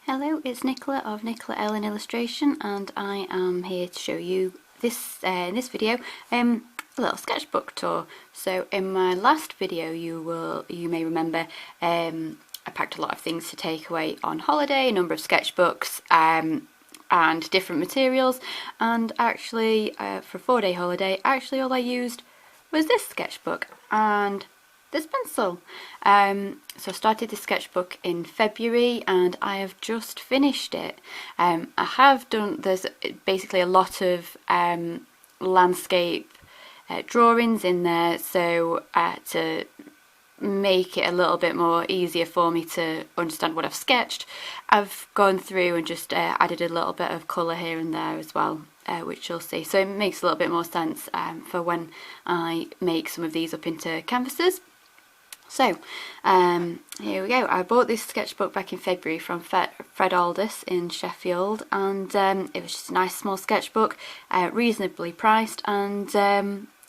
Hello, it's Nicola of Nicola Ellen Illustration, and I am here to show you this in this video a little sketchbook tour. So in my last video you may remember I packed a lot of things to take away on holiday, a number of sketchbooks and different materials, and actually for a 4-day holiday actually all I used was this sketchbook and this pencil. So I started this sketchbook in February and I have just finished it. I have done, there's basically a lot of landscape drawings in there, so to make it a little bit more easier for me to understand what I've sketched, I've gone through and just added a little bit of colour here and there as well, which you'll see. So it makes a little bit more sense for when I make some of these up into canvases. So here we go. I bought this sketchbook back in February from Fred Aldous in Sheffield, and it was just a nice small sketchbook, reasonably priced, and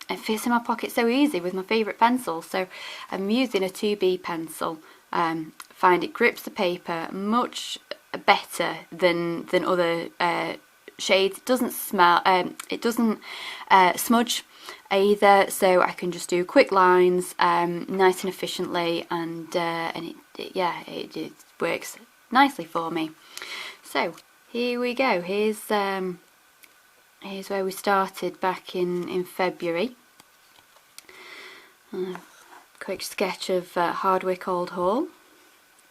it fits in my pocket so easy with my favourite pencil. So I'm using a 2B pencil. Find it grips the paper much better than other shades. It doesn't smell. It doesn't smudge either, so I can just do quick lines nice and efficiently, and it works nicely for me. So here we go. Here's where we started back in February. Quick sketch of Hardwick Old Hall,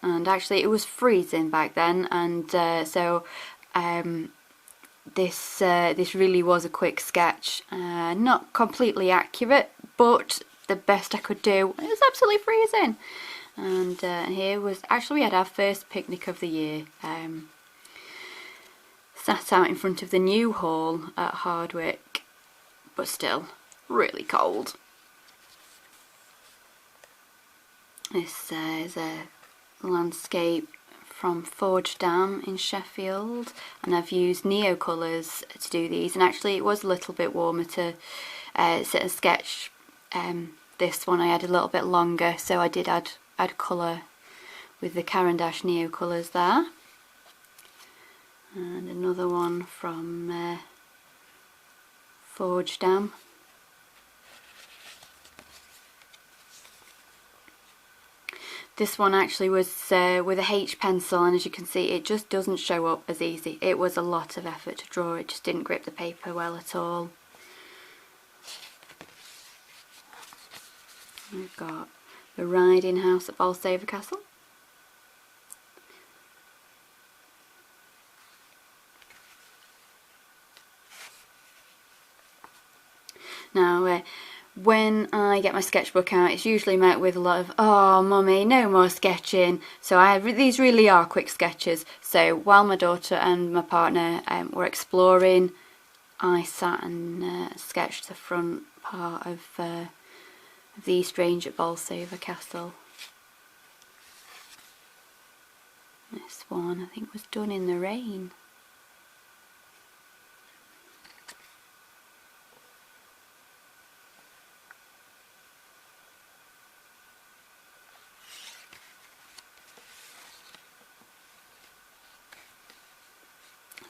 and actually it was freezing back then, and this really was a quick sketch, not completely accurate, but the best I could do. It was absolutely freezing. And here was, actually we had our first picnic of the year. Sat out in front of the new hall at Hardwick, but still really cold. This is a landscape from Forge Dam in Sheffield, and I've used Neocolours to do these, and actually it was a little bit warmer to sit and sketch this one. I had a little bit longer, so I did add colour with the Caran d'Ache Neocolours there. And another one from Forge Dam. This one actually was with a H pencil, and as you can see it just doesn't show up as easy. It was a lot of effort to draw, it just didn't grip the paper well at all. We've got the riding house at Bolsover Castle. Now when I get my sketchbook out, it's usually met with a lot of, "Oh mummy, no more sketching." So these really are quick sketches. So while my daughter and my partner were exploring, I sat and sketched the front part of the East Range at Bolsover Castle. This one I think was done in the rain.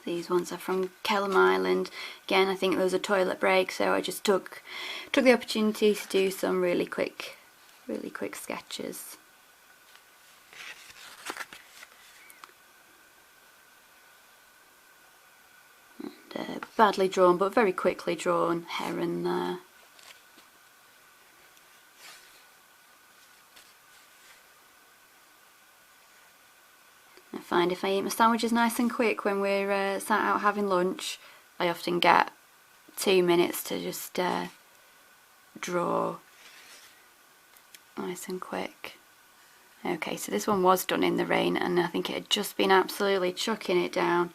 These ones are from Kelham Island. Again, I think there was a toilet break, so I just took the opportunity to do some really quick sketches. And badly drawn, but very quickly drawn heron there. I find if I eat my sandwiches nice and quick when we're sat out having lunch, I often get 2 minutes to just draw nice and quick. Okay, so this one was done in the rain, and I think it had just been absolutely chucking it down,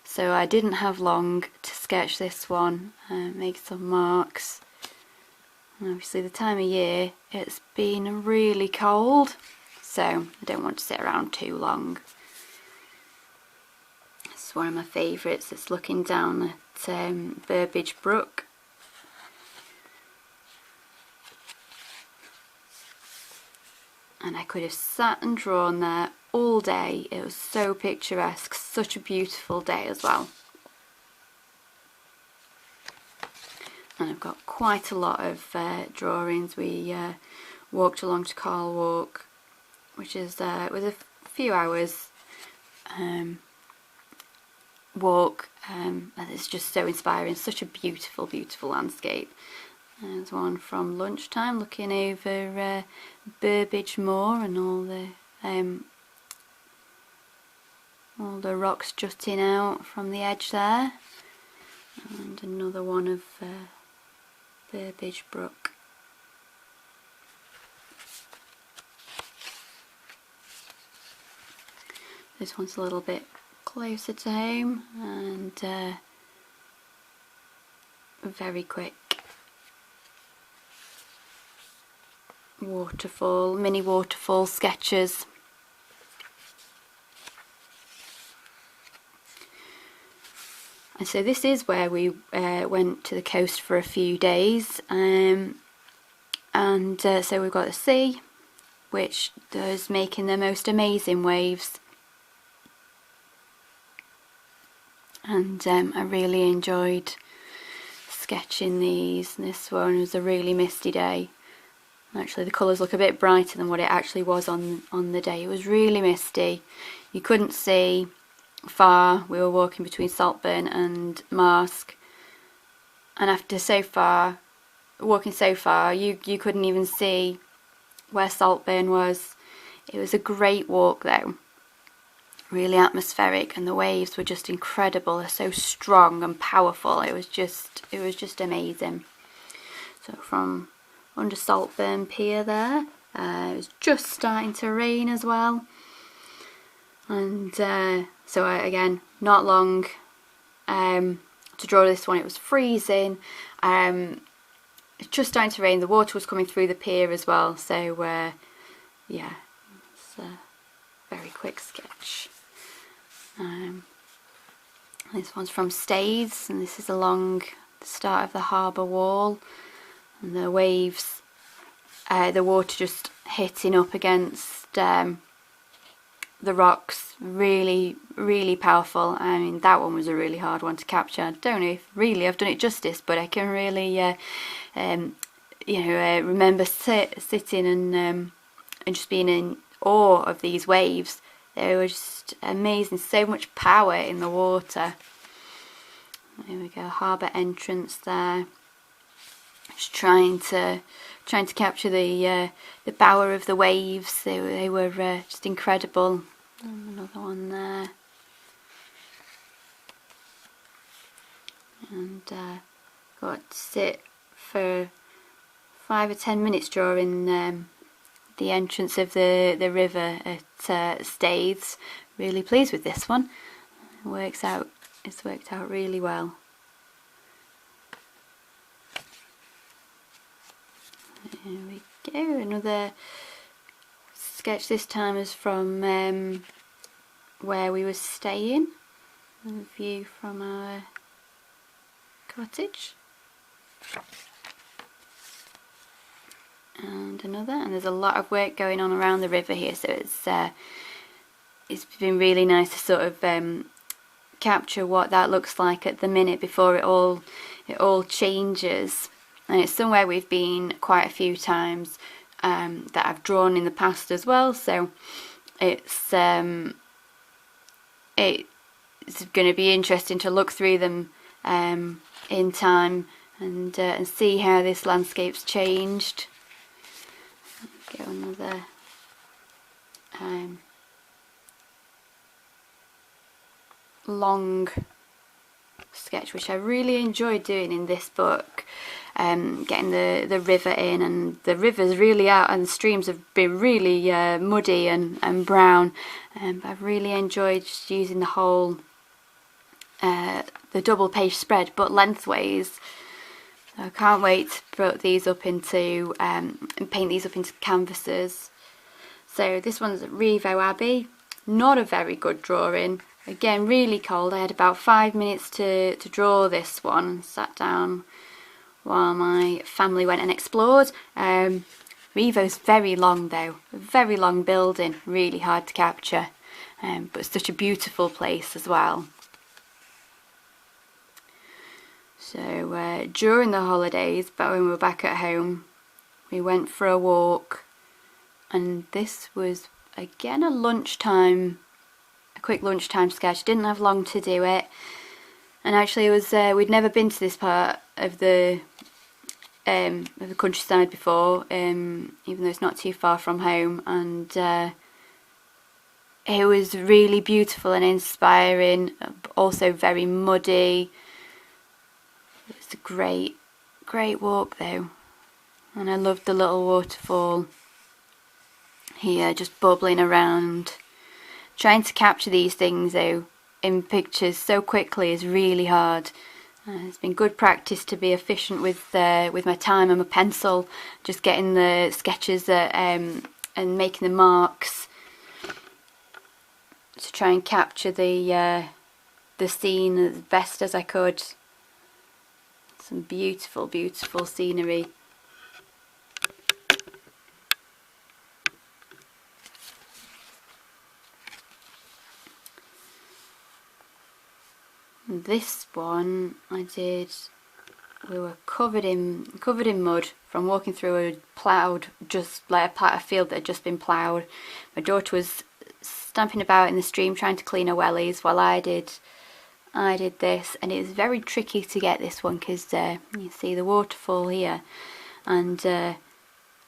so I didn't have long to sketch this one, make some marks. And obviously the time of year, it's been really cold, so I don't want to sit around too long. One of my favourites. It's looking down at Burbage Brook. And I could have sat and drawn there all day. It was so picturesque, such a beautiful day as well. And I've got quite a lot of drawings. We walked along to Carl Walk, which is was a few hours walk, and it's just so inspiring. Such a beautiful, beautiful landscape. There's one from lunchtime, looking over Burbage Moor and all the rocks jutting out from the edge there, and another one of Burbage Brook. This one's a little bit closer to home and very quick. Waterfall, mini waterfall sketches. And so this is where we went to the coast for a few days, so we've got the sea, which is making the most amazing waves, and I really enjoyed sketching these. This one was a really misty day. Actually, the colours look a bit brighter than what it actually was on the day. It was really misty. You couldn't see far. We were walking between Saltburn and Marske, and after walking so far, you couldn't even see where Saltburn was. It was a great walk though, really atmospheric, and the waves were just incredible. They're so strong and powerful. It was just amazing. So from under Saltburn Pier there, it was just starting to rain as well, and so again, not long to draw this one. It was freezing. It's just starting to rain. The water was coming through the pier as well, so yeah, it's a very quick sketch. This one's from Staithes, and this is along the start of the harbour wall, and the waves, the water just hitting up against the rocks, really, really powerful. I mean, that one was a really hard one to capture. I don't know if really I've done it justice, but I can really remember sitting and just being in awe of these waves. They were just amazing, so much power in the water. There we go, harbour entrance there. Just trying to capture the power of the waves. They were just incredible. Another one there, and got to sit for 5 or 10 minutes drawing the entrance of the river at Staithes. Really pleased with this one. It's worked out really well. There we go, another sketch. This time is from where we were staying. A view from our cottage. And another, and there's a lot of work going on around the river here, so it's been really nice to sort of capture what that looks like at the minute before it all changes. And it's somewhere we've been quite a few times, that I've drawn in the past as well, so it's going to be interesting to look through them in time and see how this landscape's changed. Go another long sketch, which I really enjoyed doing in this book. Getting the river in, and the river's really out, and the streams have been really muddy and brown, but I've really enjoyed just using the whole the double page spread but lengthways. So I can't wait to put these up into and paint these up into canvases. So this one's at Revo Abbey. Not a very good drawing. Again, really cold. I had about 5 minutes to draw this one. Sat down while my family went and explored. Revo's very long though, a very long building, really hard to capture, but such a beautiful place as well. So during the holidays, but when we were back at home, we went for a walk, and this was again a quick lunchtime sketch. Didn't have long to do it, and actually it was we'd never been to this part of the countryside before, even though it's not too far from home, and it was really beautiful and inspiring, also very muddy. It was a great walk though, and I loved the little waterfall here just bubbling around. Trying to capture these things though in pictures so quickly is really hard. It's been good practice to be efficient with my time and my pencil, just getting the sketches and making the marks to try and capture the scene as best as I could. Some beautiful, beautiful scenery. This one I did, we were covered in mud from walking through a ploughed, just like a field that had just been ploughed. My daughter was stamping about in the stream trying to clean her wellies while I did this, and it was very tricky to get this one because you see the waterfall here, and it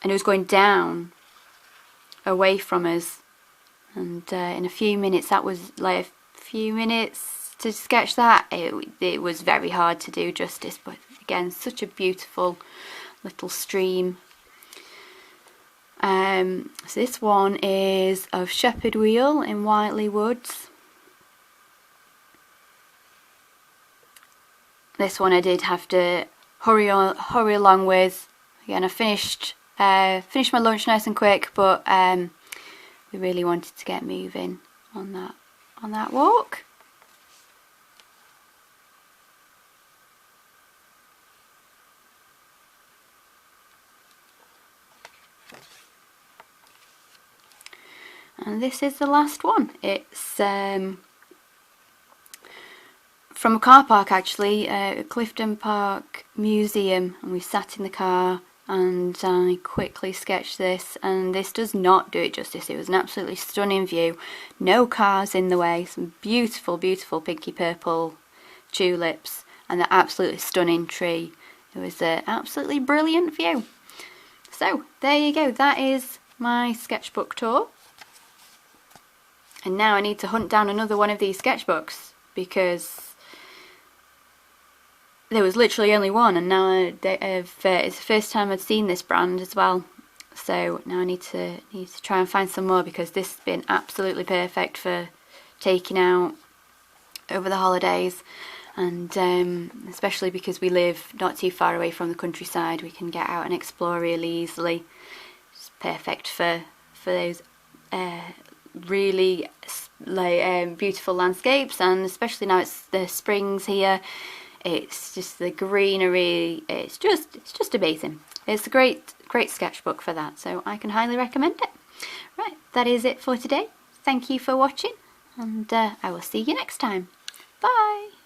was going down away from us, and in a few minutes, that was like a few minutes to sketch that, it was very hard to do justice, but again, such a beautiful little stream. So this one is of Shepherd Wheel in Whiteley Woods. This one I did have to hurry along with. Again, I finished my lunch nice and quick, but we really wanted to get moving on that walk. And this is the last one. It's from a car park actually, Clifton Park Museum, and we sat in the car and I quickly sketched this, and this does not do it justice. It was an absolutely stunning view, no cars in the way, some beautiful, beautiful pinky purple tulips, and an absolutely stunning tree. It was an absolutely brilliant view. So there you go, that is my sketchbook tour. And now I need to hunt down another one of these sketchbooks, because there was literally only one, and now it's the first time I've seen this brand as well. So now I need to try and find some more, because this has been absolutely perfect for taking out over the holidays, and especially because we live not too far away from the countryside, we can get out and explore really easily. It's perfect for those really beautiful landscapes, and especially now it's the springs here. It's just the greenery. It's just amazing. It's a great sketchbook for that, so I can highly recommend it. Right, that is it for today. Thank you for watching, and I will see you next time. Bye.